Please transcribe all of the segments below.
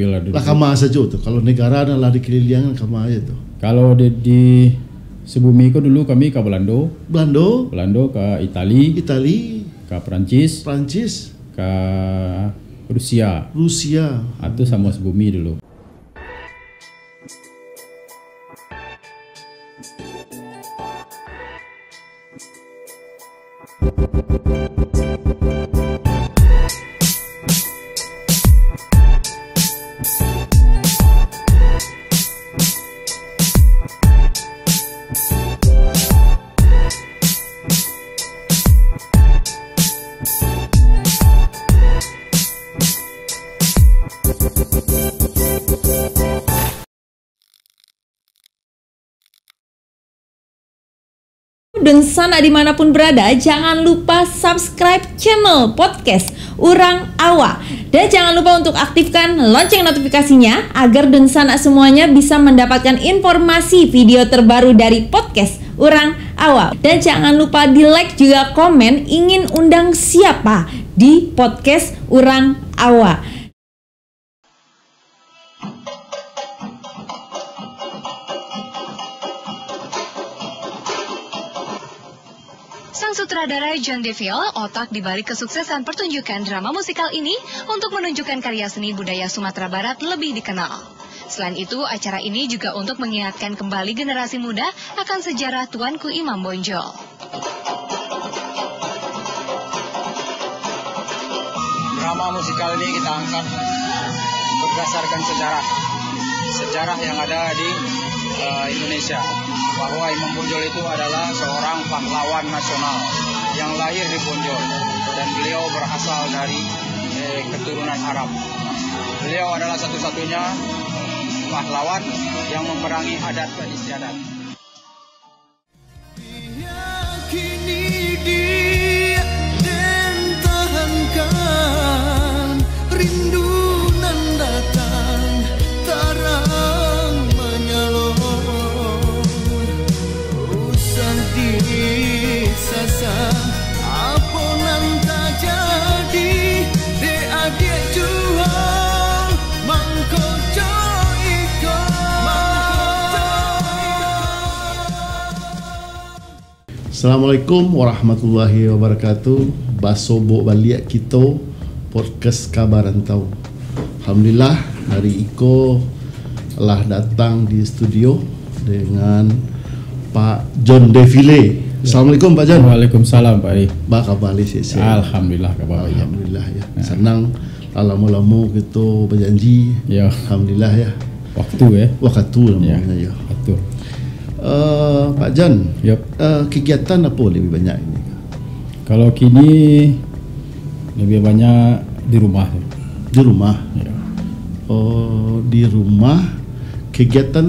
sipil ada. Lah kama saja tuh. Kalau negara adalah dikelilingan kama aja tuh. Kalau di sebumi itu dulu kami ke Belando ke Itali, ke Prancis, ke Rusia. Itu sama sebumi dulu. Dan sana dimanapun berada, jangan lupa subscribe channel podcast Urang Awa. Dan jangan lupa untuk aktifkan lonceng notifikasinya agar dan sana semuanya bisa mendapatkan informasi video terbaru dari podcast Urang Awa. Dan jangan lupa di like juga komen ingin undang siapa di podcast Urang Awa. Sang sutradara John DeVille, otak dibalik kesuksesan pertunjukan drama musikal ini untuk menunjukkan karya seni budaya Sumatera Barat lebih dikenal. Selain itu, acara ini juga untuk mengingatkan kembali generasi muda akan sejarah Tuanku Imam Bonjol. Drama musikal ini kita angkat berdasarkan sejarah yang ada di Indonesia. Bahwa Imam Bonjol itu adalah seorang pahlawan nasional yang lahir di Bonjol dan beliau berasal dari keturunan Arab. Beliau adalah satu-satunya pahlawan yang memerangi adat dan istiadat. Assalamualaikum warahmatullahi wabarakatuh. Basobo balik kita podcast Kabar Rantau. Alhamdulillah hari Iko telah datang di studio dengan Pak John DeVille. Assalamualaikum Pak John. Waalaikumsalam Pak Ari. Ba kabar sehat? Alhamdulillah kabar baik. Alhamdulillah ya. Senang lama-lama kita berjanji. Ya. Alhamdulillah ya. Waktu namanya ya. Waktu. Pak John, yep. Kegiatan apa lebih banyak ini? Kalau kini lebih banyak di rumah. Di rumah? Ya. Di rumah. Kegiatan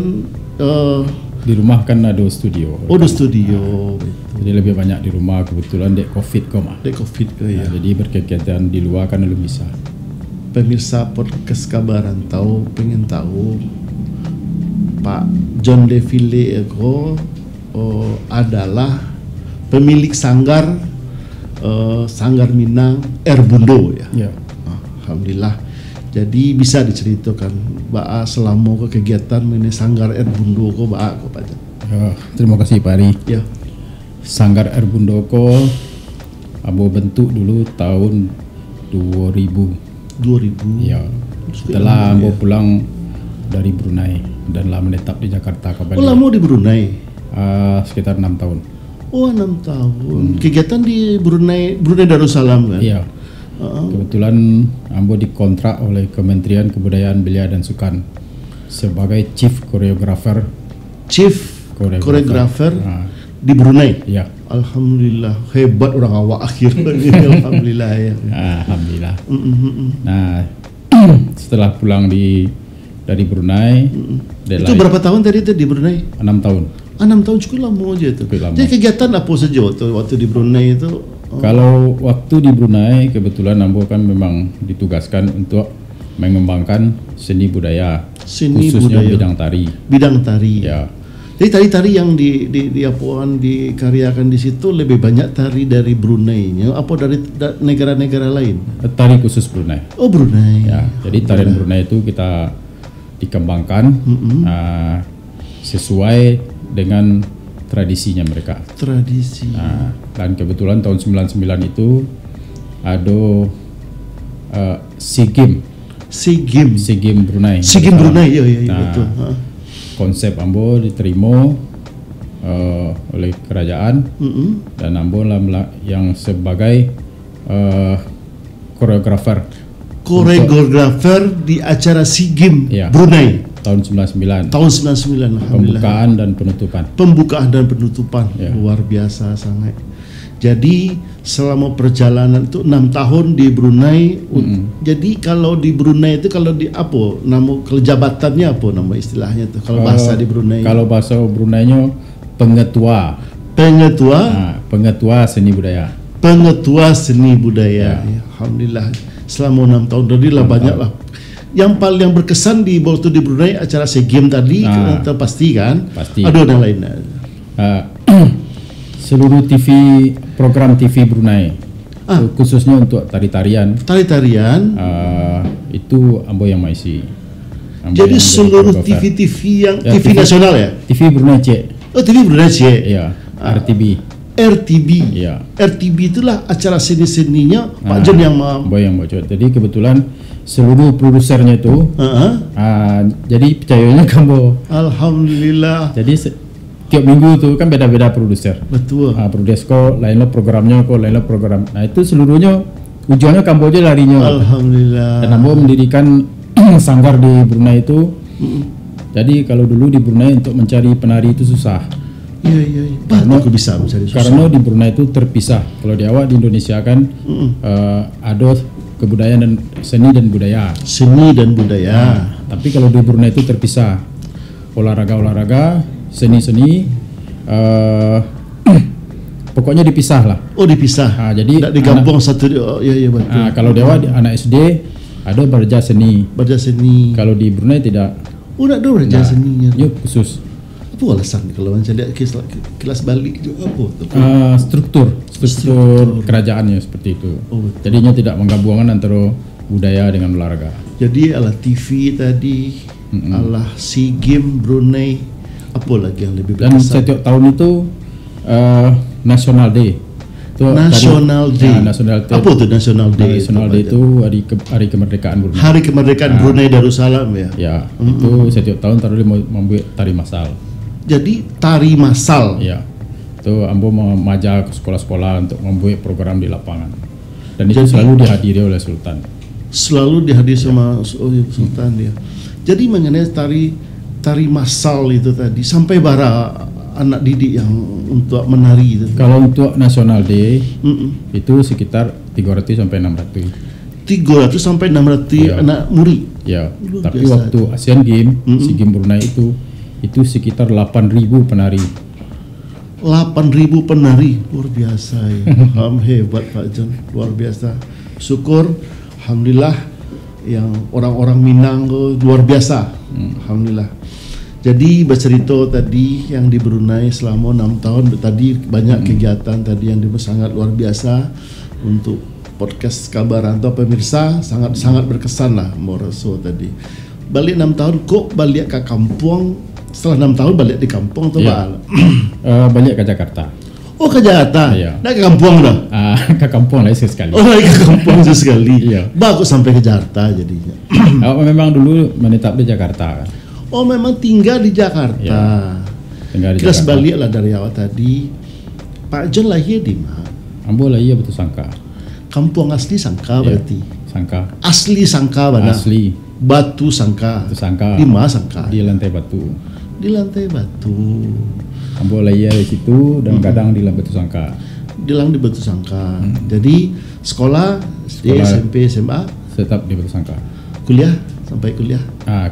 di rumah kan ada studio. Ada studio. Jadi lebih banyak di rumah, kebetulan dek COVID kok mah. Dek COVID ke ya. Jadi berkegiatan di luar kan belum bisa. Pemirsa podcast Kabar Rantau pengen tahu Pak John DeVille itu adalah pemilik sanggar Minang Erbundo ya. Ya. Alhamdulillah. Jadi bisa diceritakan Pak selama kegiatan mengenai sanggar Erbundo kok Pak John. Ya, terima kasih Pak Ari. Ya. Sanggar Erbundo kok abo bentuk dulu tahun 2000. Ya. Setelah abo pulang dari Brunei dan lama menetap di Jakarta kembali. Oh, lama di Brunei? Sekitar 6 tahun. Oh, 6 tahun. Kegiatan di Brunei Darussalam kan? Iya. Kebetulan ambo dikontrak oleh Kementerian Kebudayaan Belia dan Sukan sebagai Chief Choreographer. Di Brunei? Iya. Alhamdulillah, hebat orang awak akhirnya. Alhamdulillah ya. Alhamdulillah. Nah, setelah pulang dari Brunei. Itu berapa tahun tadi itu di Brunei? 6 tahun. 6 tahun cukup lama aja itu. Jadi kegiatan apa saja waktu di Brunei itu? Kalau waktu di Brunei kebetulan ambo kan memang ditugaskan untuk mengembangkan seni budaya, khususnya bidang tari. Bidang tari. Ya. Jadi tari-tari yang dikaryakan di situ lebih banyak tari dari Brunei-nya apa dari negara-negara lain? Tari khusus Brunei. Oh, Brunei. Ya, jadi tarian Brunei itu kita dikembangkan sesuai dengan tradisinya mereka. Tradisi. Dan kebetulan tahun 99 itu ada SEA Games Brunei. SEA Games Brunei, iya betul. Konsep ambo diterima oleh kerajaan dan ambo yang sebagai koreografer di acara SEA Games Brunei tahun 99. Pembukaan dan penutupan. Ya. Luar biasa sangat. Jadi selama perjalanan itu 6 tahun di Brunei. Jadi kalau di Brunei itu kalau jabatannya apa nama istilahnya tuh kalau bahasa di Brunei? Kalau bahasa Bruneinya pengetua seni budaya. Pengetua seni budaya. Ya. Alhamdulillah selama 6 tahun tadi lah banyak lah. Yang paling berkesan di waktu di Brunei acara SEA Games tadi pasti kan? Pasti. Ada yang lain. Seluruh program TV Brunei khususnya untuk tarian itu ambo yang maisi. Jadi seluruh TV yang TV nasional ya? TV Brunei C. Oh, TV Brunei C. Iya, RTB. Ya. RTB itulah acara seni-seninya Pak Jon yang ambo yang bocor. Jadi kebetulan seluruh produsernya itu jadi percayanya kambo. Alhamdulillah. Jadi tiap minggu tuh kan beda-beda produser. Betul. Produser kok lainnya programnya lainnya program. Nah itu seluruhnya ujungnya Kamboja larinya. Alhamdulillah. Dan ambo mendirikan sanggar di Brunei itu. Jadi kalau dulu di Brunei untuk mencari penari itu susah. Iya. Karena bisa mencari susah. Karena di Brunei itu terpisah. Kalau di awal di Indonesia kan ada kebudayaan dan seni dan budaya. Tapi kalau di Brunei itu terpisah. Olahraga, seni, pokoknya dipisah lah. Oh, dipisah. Jadi tidak digabung satu. Iya betul. Kalau di awal anak SD ada Barja Seni. Kalau di Brunei tidak. Oh, tidak ada Barja Seninya. Yuk khusus. Apa alasan kalau saya lihat kelas balik juga apa? Struktur kerajaannya seperti itu. Jadinya tidak menggabungkan antara budaya dengan olahraga. Jadi ala TV tadi, ala SEA Games Brunei, apa lagi yang lebih berkesan? Dan setiap tahun itu National Day. National Day. Apa itu National Day? National Day itu hari kemerdekaan Brunei. Hari kemerdekaan Brunei Darussalam ya. Ya, itu setiap tahun taruh membuat tari massal. Jadi tari massal. Ya. Itu ambo mengajak ke sekolah-sekolah untuk membuat program di lapangan. Dan itu selalu dihadiri oleh Sultan. Selalu dihadiri sama Sultan dia. Jadi mengenai tari massal itu tadi sampai bara anak didik yang untuk menari itu. Kalau untuk National Day itu sekitar 300 sampai 600. 300 sampai 600 anak murid. Ya. Tapi waktu Asian Games, SEA Games Brunei itu sekitar 8.000 penari. 8.000 penari, luar biasa ya. Hebat Pak Jon, luar biasa. Syukur, alhamdulillah yang orang-orang Minang luar biasa. Alhamdulillah. Jadi bercerita tadi yang di Brunei selama 6 tahun tadi banyak kegiatan tadi yang sangat luar biasa untuk podcast Kabar Rantau pemirsa sangat berkesan lah Moreso tadi. Balik 6 tahun kok balik ke kampung. Setelah 6 tahun balik di kampung atau balik ke Jakarta. Oh, ke Jakarta? Iya. Nah, ke kampung dah? Ke kampung lah sekali. Oh, ke kampung sekali. Iya. Bagus sampai ke Jakarta jadinya. Memang dulu menetap di Jakarta kan. Oh, memang tinggal di Jakarta. Iya. Tinggal di Kita Jakarta. sebalik lah dari awal tadi. Pak Jon lahir di mana? Ambo lahir Batu Sangka. Kampung asli Sangka berarti. Sangka. Asli Sangka mana? Asli. Batu Sangka. Batu Sangka. Di mana Sangka? Di lantai batu. Di lantai batu. Ambo lahir di situ dan kadang di Batu Sangka. Di Batu Sangka. Jadi sekolah SMP, SMA tetap di Batu Sangka. Kuliah sampai kuliah?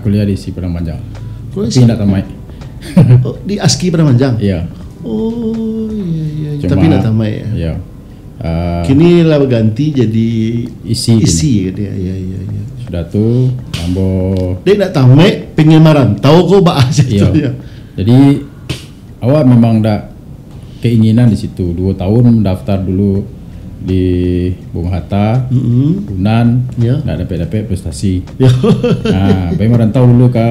Kuliah di Si Padang Panjang. Kuliah tapi tidak tamat. Oh, di ASKI Padang Panjang? Iya. Oh iya. Tapi tidak tamat ya? Iya. Kini lah berganti jadi isi dia. Iya. Sudah tuh Ambo dia nak tamat pengen marantau kok bahasa itu ya. Jadi awak memang ada keinginan di situ. 2 tahun mendaftar dulu di Bung Hatta, Unan, nggak dapat prestasi. Nah, Bayi merantau dulu ke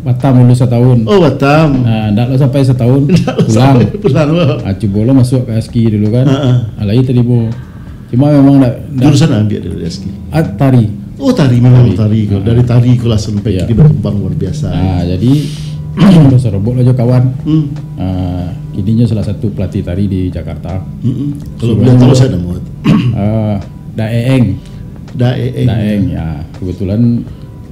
Batam dulu 1 tahun. Oh, Batam. Nah, nggak sampai 1 tahun pulang. Cubolo masuk ke ASKI dulu kan. Alai tadi bu. Cuma memang jurusan ambil dari ASKI. Tari. Oh, tari memang tari. Dari tari aku langsung sampai jadi berkembang luar biasa. Nah, jadi serobok aja kawan. Kininya salah satu pelatih tari di Jakarta. Kalau boleh tahu saya nama. Daeng ya. Kebetulan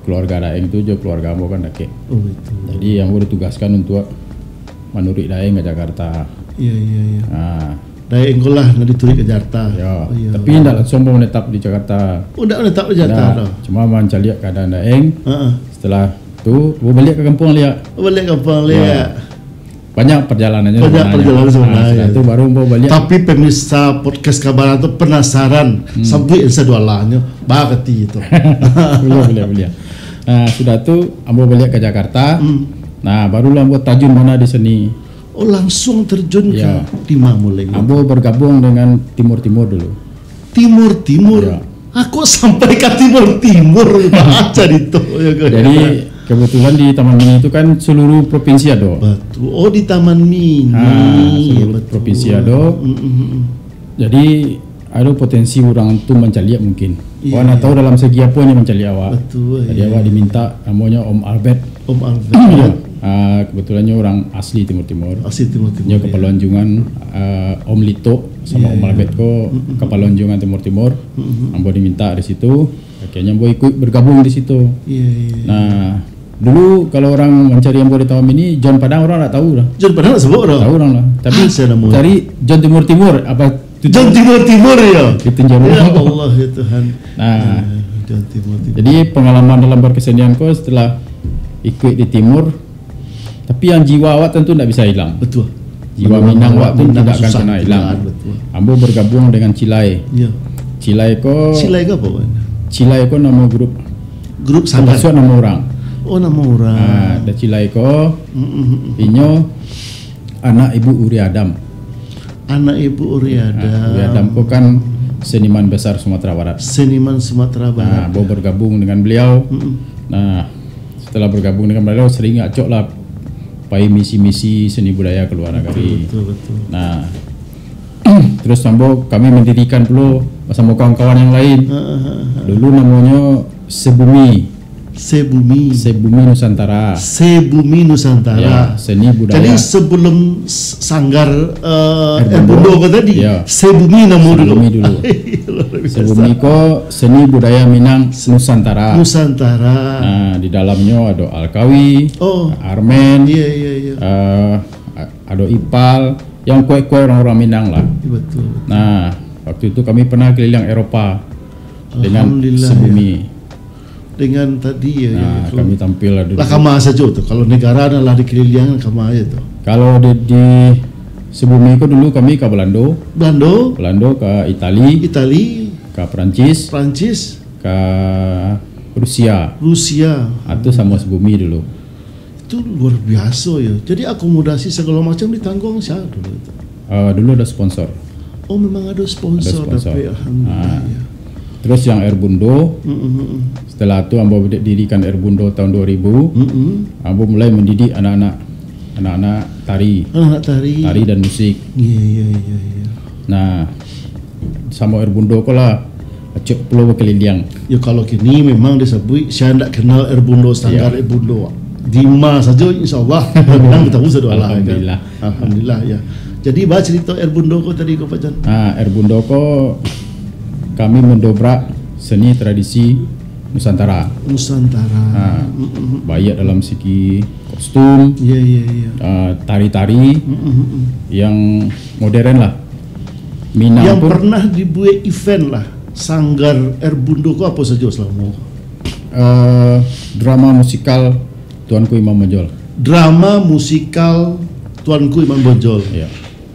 keluarga Daeng itu juga keluarga Ambo kan Dake. Oh itu. Jadi yang gue ditugaskan untuk menurik Daeng ke Jakarta. Iya. Nah, Daeng lah diturik ke Jakarta. Ya. Tapi tidak langsung mau menetap di Jakarta. Oh, tidak menetap di Jakarta. Cuma mencari lihat keadaan Daeng. Setelah itu, gue balik ke kampung lihat. Balik ke kampung lihat. Banyak perjalanannya. Sebenarnya. Itu baru mau balik. Tapi pemirsa podcast Kabaran itu penasaran sampai insa dualanya bakati itu. Boleh. Nah, sudah tuh Ambo balik ke Jakarta. Nah, barulah Ambo terjun mana di seni. Oh, langsung terjun ke Timah mulai. Ambo bergabung dengan Timur dulu. Timur. Ya. Aku sampai ke Timur baca itu. Jadi kebetulan di Taman Mini itu kan seluruh provinsi ada. Betul. Oh, di Taman Mini. Seluruh provinsi ada. Jadi ada potensi orang tu mencari mungkin. Orang tahu dalam segi apa yang mencari awak. Betul. Jadi awak diminta namanya Om Albert. Kebetulannya orang asli Timur. Asli Timur. Dia Kepalonjungan Om Lito sama Om Albert ko Kepalonjungan Timur. Ambo diminta di situ. Akhirnya Ambo ikut bergabung di situ. Nah, dulu kalau orang mencari Ambo di Taman Mini, John Padang orang tak tahu lah. John Padang sebut orang. Tahu orang lah. Tapi cari John Timur apa? John Timur ya. Itu jauh. Ya Allah ya Tuhan. Nah, John Timur. Jadi pengalaman dalam berkesenian ko setelah ikut di Timur, tapi yang jiwa awak tentu tidak bisa hilang. Betul. Jiwa Minang awak tu tidak akan pernah hilang. Ambo bergabung dengan Cilai. Iya. Cilai ko apa? Cilai ko nama grup sanggar. Maksud nama orang. Oh, nama orang. Nah, ada Cilai ko. Inyo anak Ibu Uri Adam. Anak Ibu Uri Adam. Uri Adam ko kan seniman besar Sumatera Barat. Nah, Ambo bergabung dengan beliau. Nah, setelah bergabung dengan beliau sering acok lah pai misi-misi seni budaya ke luar negeri. Betul. Nah, terus kami mendirikan dulu bersama kawan-kawan yang lain. Dulu namanya Sebumi Nusantara. Ya, seni budaya. Jadi sebelum sanggar Erbundo tadi, Sebumi nama dulu. Sebumi ko seni budaya Minang Nusantara. Nah, di dalamnya ada Alkawi, Armen, ada Ipal, yang kue-kue orang-orang Minang lah. Betul. Nah, waktu itu kami pernah keliling Eropa dengan Sebumi. Dengan tadi kami tampil lah kama saja tuh. Kalau negara adalah dikelilingan kama aja tuh. Kalau di Sebumi itu dulu kami ke Belando ke Itali, ke Prancis, ke Rusia. Itu sama Sebumi dulu. Itu luar biasa ya. Jadi akomodasi segala macam ditanggung siapa dulu itu? Dulu ada sponsor. Oh, memang ada sponsor. Tapi alhamdulillah. Terus yang Erbundo, setelah itu Ambo dirikan Erbundo tahun 2000. Ambo mulai mendidik anak-anak tari dan musik. Iya. Nah, sama Erbundo ko lah acok pulau berkeliling. Ya kalau kini memang disebut saya tidak kenal Erbundo standar Erbundo. Dima saja insyaallah memang kita usah doa lah. Alhamdulillah ya. Jadi baca cerita Erbundo ko tadi ko Pak Jan. Erbundo ko kami mendobrak seni tradisi Nusantara. Baik dalam segi kostum, tari-tari yang modern lah. Minang yang pernah dibuat event lah. Sanggar Erbundo ko apa saja selama? Drama musikal Tuanku Imam Bonjol. Drama musikal Tuanku Imam Bonjol. Ya.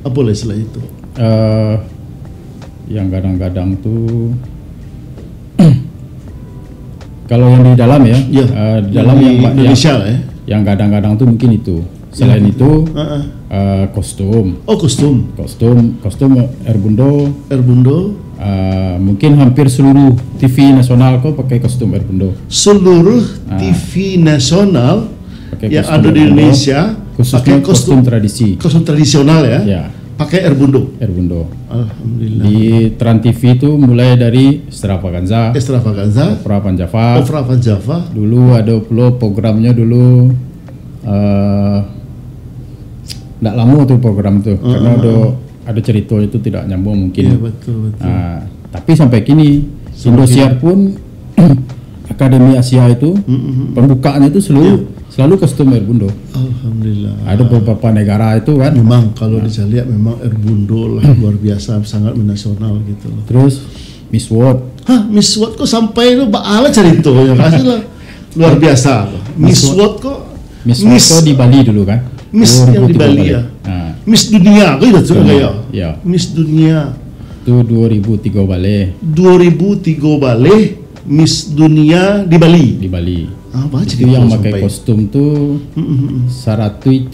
Apa lah istilah itu? Yang kadang-kadang tuh kalau yang di dalam di dalam yang Indonesia yang kadang-kadang tuh mungkin itu Selain itu kostum. Oh, kostum Erbundo. Mungkin hampir seluruh TV nasional kok pakai kostum Erbundo. Seluruh TV nasional yang ada di Indonesia khususnya pakai kostum tradisi. Kostum tradisional ya. Ya. Pakai Erbundo. Alhamdulillah. Di Trans TV itu mulai dari Extravaganza, Opera Panjava. Dulu ada pula programnya dulu. Nggak lama tuh program tuh karena ada cerita itu tidak nyambung mungkin. Iya, betul. Tapi sampai kini Indosiar pun Akademi Asia itu pembukaannya itu selalu kostum Erbundo. Alhamdulillah. Ada beberapa negara itu kan. Memang kalau dilihat memang Erbundo lah luar biasa, sangat menasional gitu loh. Terus Miss World. Miss World kok sampai itu bakal ceritanya kasih lah. Luar biasa. Miss World kok di Bali dulu kan. Miss yang di Bali ya. Miss Dunia kok itu juga ya. Miss Dunia. Itu 2003 balik. Miss Dunia di Bali. Itu yang pakai kostum tuh 130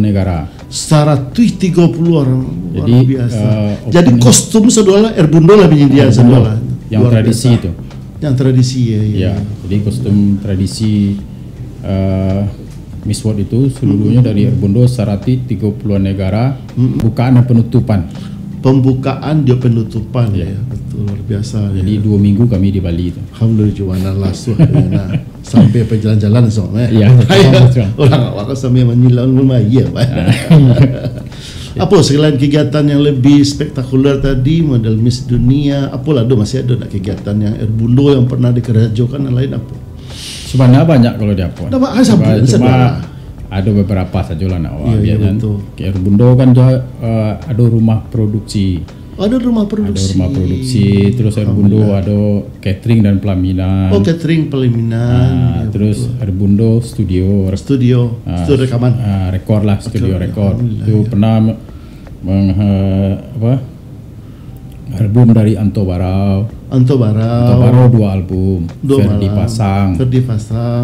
negara. 130 orang. Jadi luar biasa. Jadi kostum sedolah Erbundo lah dia sedolah. Yang tradisi biasa. Itu. Yang tradisi ya. Jadi kostum tradisi Miss World itu seluruhnya dari Erbundo 130 negara. Bukaan dan penutupan. Pembukaan dia penutupan ya. Betul, luar biasa. Jadi 2 minggu kami di Bali itu. Alhamdulillah jualan lasu sampai jalan-jalan soalnya. Iya. Orang awak sampai menyilau rumah ya. Apa selain kegiatan yang lebih spektakuler tadi model Miss Dunia, apalah masih ada kegiatan yang Erbundo yang pernah dikerjakan yang lain apa? Sebenarnya banyak kalau di apa. Cuma ada beberapa saja lah nak awak kan. Kayak Erbundo kan ada rumah produksi. Ada rumah produksi. Terus Erbundo ada catering dan pelaminan. Catering pelaminan. Terus Erbundo studio rekaman. Rekor lah, studio rekor. Itu pernah album dari Anto Barau 2 album. Ferdi Pasang.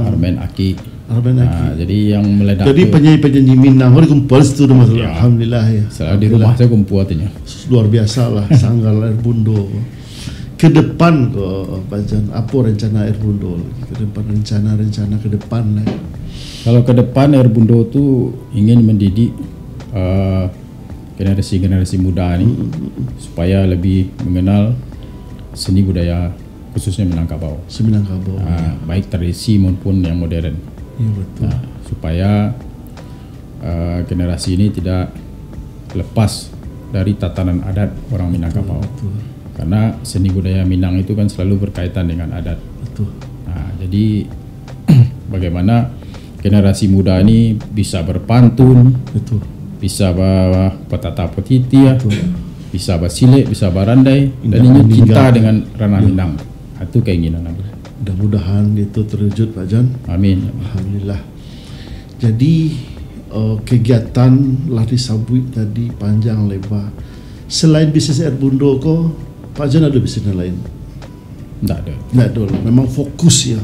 Armen Aki. Jadi yang meledak. Jadi penyanyi Minang dikumpul situ rumah. Alhamdulillah ya. Selalu di rumah saya kumpul artinya. Luar biasa lah Sanggar Erbundo. Ke depan kok Pak Jan, apa rencana Erbundo? Ke depan rencana ke depan lah. Kalau ke depan Erbundo tuh ingin mendidik generasi muda ini supaya lebih mengenal seni budaya khususnya Minangkabau. Baik tradisi maupun yang modern. Ya, betul. Supaya generasi ini tidak lepas dari tatanan adat orang Minangkabau. Karena seni budaya Minang itu kan selalu berkaitan dengan adat. Betul. Jadi bagaimana generasi muda ini bisa berpantun, bisa petata petiti, bisa basilek, bisa barandai, dan ini cinta dengan ranah Minang. Itu keinginan aku. Mudah-mudahan itu terwujud Pak Jan. Amin. Alhamdulillah. Jadi kegiatan lari sabui tadi panjang lebar. Selain bisnis Erbundo kok Pak Jan ada bisnis lain? Tidak ada. Memang fokus ya.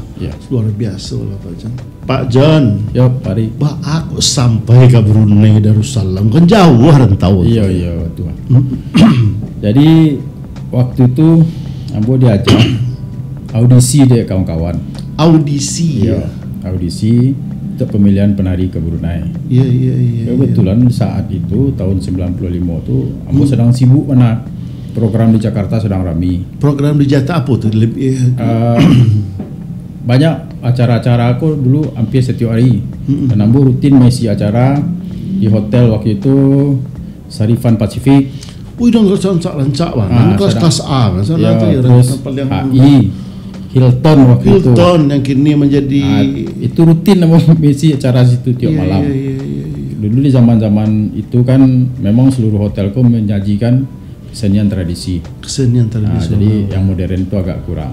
Luar biasa lah Pak Jan. Pak Jan. Ya, Pari. Aku sampai ke Brunei Darussalam kan jauh rentau. Iya betul. Jadi waktu itu ambo diajak audisi deh kawan-kawan. Audisi untuk pemilihan penari ke Brunei. Iya. Kebetulan saat itu tahun 95 tuh ambo sedang sibuk mana program di Jakarta sedang rami. Program di Jakarta apa tuh? Banyak acara-acara aku dulu hampir setiap hari. Dan ambo rutin mengisi acara di hotel waktu itu Sarifan Pacific. Dong lancak banget. Kelas A kan sana terus HI Hilton waktu itu. Yang kini menjadi itu rutin mengisi acara situ tiap malam. Dulu di zaman-zaman itu kan memang seluruh hotelku menyajikan kesenian tradisi. Jadi yang modern itu agak kurang.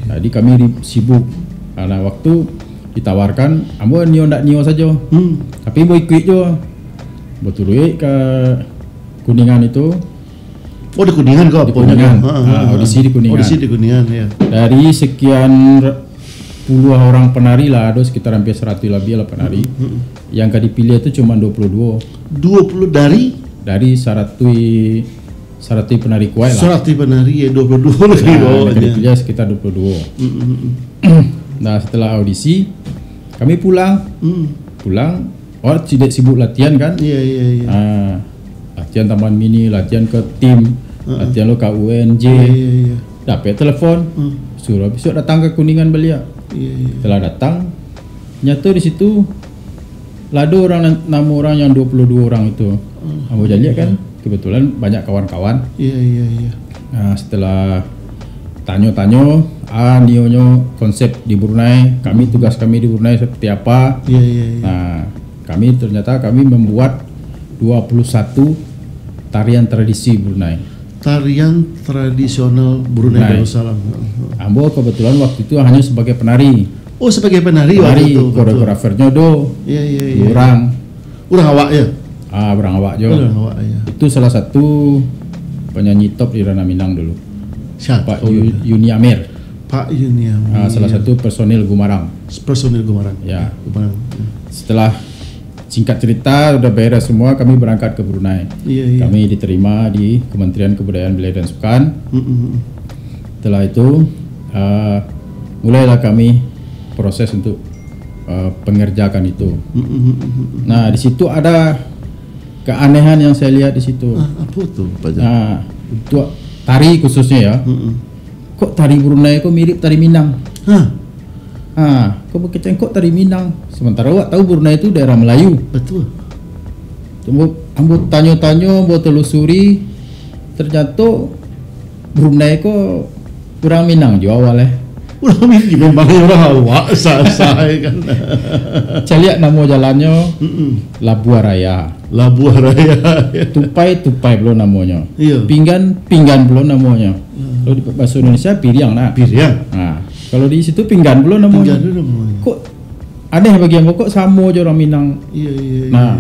Jadi kami sibuk karena waktu ditawarkan, ambo ndak saja. Tapi mau ikut juga. Betul ke Kuningan itu. Di Kuningan kok apa? Audisi di Kuningan. Ya. Dari sekian 10 orang penari lah, ada sekitar hampir 100 lebih lah penari. Yang dipilih itu cuma 22. 20 dari 100 penari Kuwait lah. 100 penari ya 22 lagi Yang dipilih sekitar 22. Nah, setelah audisi kami pulang. Tidak sibuk latihan kan? Iya. Latihan taman mini, latihan ke tim, latihan lo ke UNJ. Iya. Dapat telepon, suruh besok datang ke Kuningan Belia. Iya. Setelah datang, nyata di situ ada orang, 6 orang yang 22 orang itu. Ambo jadi kan, kebetulan banyak kawan-kawan. Iya. Nah, setelah tanya-tanya, nionyo konsep di Brunei, tugas kami di Brunei seperti apa. Iya. Nah, ternyata kami membuat 21 tarian tradisi Brunei. Tarian tradisional Brunei Darussalam. Ambo kebetulan waktu itu hanya sebagai penari. Oh, sebagai penari waktu itu. Koreografernya Iya. Orang awak ya. Orang awak jo. Orang awak ya. Itu salah satu penyanyi top di Ranah Minang dulu. Siapa? Pak Yuni Amir. Pak Yuni Amir. Salah satu personil Gumarang. Personil Gumarang. Ya. Gumarang. Setelah singkat cerita udah beres semua, kami berangkat ke Brunei. Iya. Kami diterima di Kementerian Kebudayaan Belia dan Sukan. Setelah itu mulailah kami proses untuk pengerjakan itu. Nah, di situ ada keanehan yang saya lihat di situ. Apa tuh, Pak Jan? Nah, untuk tari khususnya ya. Kok tari Brunei kok mirip tari Minang? Kok kok tari Minang? Sementara awak tahu Brunei itu daerah Melayu. Betul. Ambo tanya-tanya, ambo telusuri, ternyata Brunei kok kurang Minang jo awalnya. Orang memang orang awak saya kan. Saya lihat nama jalannya Labuan Raya. Tupai belum namanya. Iya. Pinggan belum namanya. Kalau di bahasa Indonesia Piriang nah. Nah, kalau di situ Pinggan belum namanya. Kok aneh bagi ambo, kok sama aja orang Minang. Iya. Nah,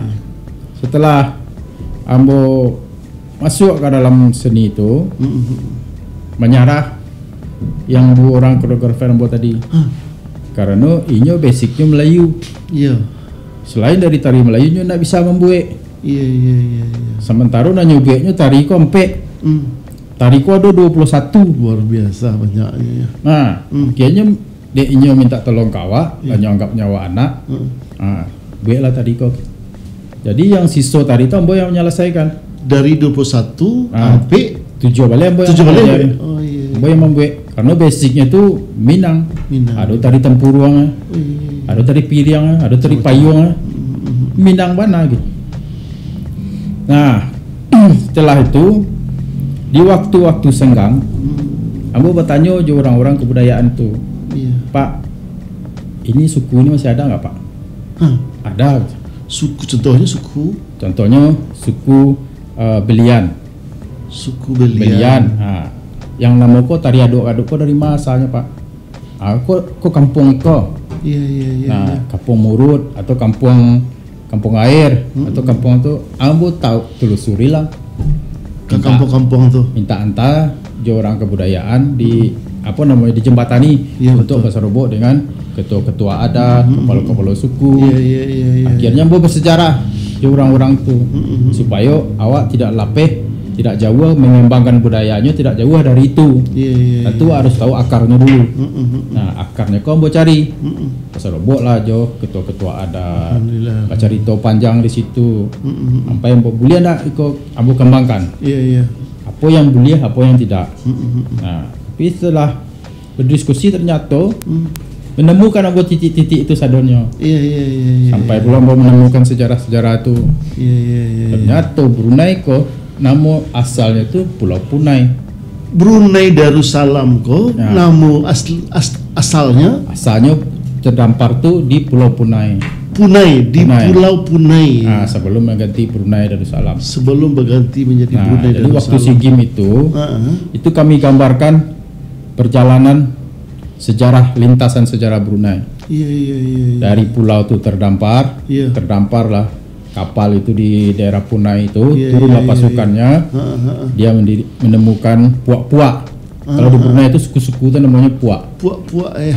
setelah ambo masuk ke dalam seni itu, menyarah yang orang koreografer ambo tadi. Karena inyo basicnya Melayu. Iya. Selain dari tari Melayu nyo nak bisa membuat. Iya. Sementara nak nyobeknya tari kompe. Tari ko ada 21. Luar biasa banyaknya. Nah, akhirnya dek inyo minta tolong kawa, anggap nyawa anak. Buatlah tari ko. Jadi yang sisa tari itu ambo yang menyelesaikan. Dari 21 sampai 7 balik ambo yang balik. Oh iya. Ambo yang membuat. Karena basicnya itu Minang. Ada tari tempurung, ada tari Piriang, ada tari payung, Minang mana gitu. Nah, setelah itu di waktu-waktu senggang, ambo bertanya aja orang-orang kebudayaan tuh, Pak, ini suku ini masih ada nggak Pak? Ada. Suku contohnya suku Belian. Suku Belian. Nah, yang nama kok tari aduk-aduk kok dari masanya Pak? Kok kampung kok? Iya. Nah, kampung Murut atau kampung air atau kampung itu ambo tahu telusuri lah. Ke kampung-kampung tuh. Minta anta orang kebudayaan di dijembatani untuk berserobot dengan ketua-ketua adat, kepala-kepala suku. Iya. Akhirnya ambo bersejarah orang-orang tuh supaya awak tidak lapeh, tidak jauh mengembangkan budayanya, tidak jauh dari itu. Tentu harus tahu akarnya dulu. Nah, akarnya kau ambo cari. Serobot lah ketua-ketua adat. Baca cerita panjang di situ. Sampai ambo boleh nak ikut ambo kembangkan. Iya. Apa yang boleh, apa yang tidak. Nah, tapi setelah berdiskusi ternyata menemukan ambo titik-titik itu sadonnya. Iya. Sampai pula ambo menemukan sejarah-sejarah itu. Iya. Ternyata Brunei kok nama asalnya itu Pulau Punai. Brunei Darussalam kok nama asalnya terdampar tuh di Pulau Punai. Pulau Punai. Nah, sebelum mengganti Brunei Darussalam. Sebelum berganti menjadi Brunei Darussalam. Jadi waktu SEA Games itu kami gambarkan perjalanan sejarah lintasan sejarah Brunei. Iya. Dari pulau itu terdampar lah kapal itu di daerah Punai itu, turunlah pasukannya. Dia menemukan puak-puak Kalau di Brunei itu suku-suku itu namanya puak. Puak-puak ya.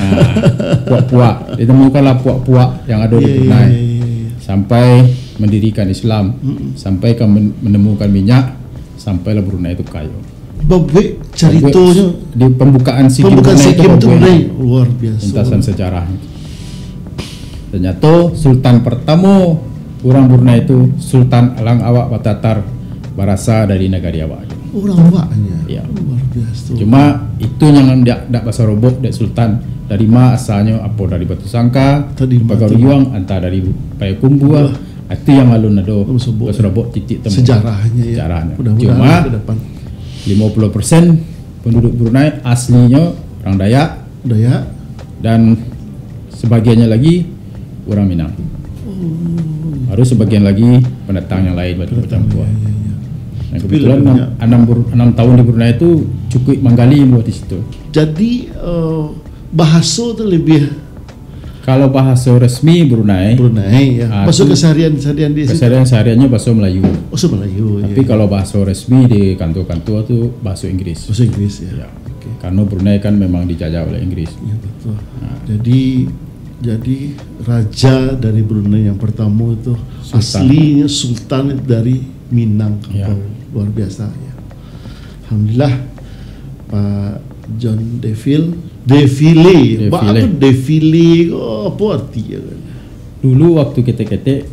Puak-puak. Ditemukanlah puak-puak yang ada di Brunei. Sampai mendirikan Islam, sampai menemukan minyak, sampailah Brunei itu kaya. Babek ceritanya di pembukaan SEA Games itu luar biasa. Lintasan sejarah. Ternyata Sultan pertama orang Brunei itu Sultan Alang Awak Batatar berasal dari negara Awak. Orang awaknya. Ya. Luar biasa. Cuma itu yang tidak bahasa robok dari Sultan. Dari mana asalnya? Apa dari Batu Sangka, Pagaruyuang, entah dari Payakumbuh. Itu yang alun ada bahasa robok titik temu. Sejarahnya. Cuma 50% penduduk Brunei aslinya orang Dayak, dan sebagiannya lagi orang Minang. Baru sebagian lagi pendatang yang lain bercampur. Nah, kebetulan 6 tahun di Brunei itu cukup menggali buat di situ. Jadi bahasa itu lebih, kalau bahasa resmi Brunei ya. Masuk keseharian di situ. Sehariannya bahasa Melayu. Bahasa Melayu. Tapi kalau bahasa resmi di kantor-kantor itu bahasa Inggris. Bahasa Inggris ya. Okay. Karena Brunei kan memang dijajah oleh Inggris. Ya betul. Jadi raja dari Brunei yang pertama itu aslinya sultan dari Minang. Luar biasa ya. Alhamdulillah Pak John Deville. Apa defile? Apa artinya? Dulu waktu ketek-ketek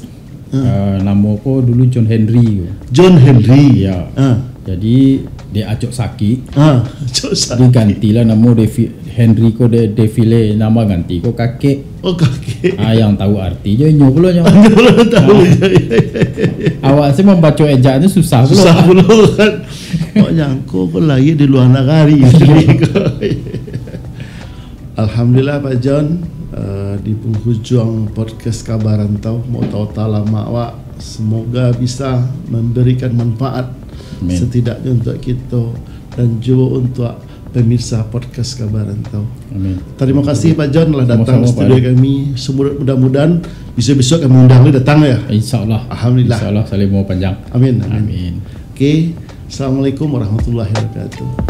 nama aku dulu John Henry. Ya. Jadi dia acok sakit. Digantilah nama Henry ko defile, nama ganti ko kakek. Kakek. Yang tahu artinya nyoblonya. Tahu. Awak sih membaca ejaannya susah pula kan. Kok nyangko kok lahir di luar negara. Alhamdulillah Pak John, di penghujung podcast Kabar Rantau mau tahu lama awak, semoga bisa memberikan manfaat. Amin. Setidaknya untuk kita dan juga untuk pemirsa podcast Kabar Rantau. Amin. Terima kasih Pak John telah datang ke studio kami. Mudah-mudahan besok kami undang datang ya. Insyaallah. Alhamdulillah. Insyaallah saling mau panjang. Amin. Oke. Assalamualaikum warahmatullahi wabarakatuh.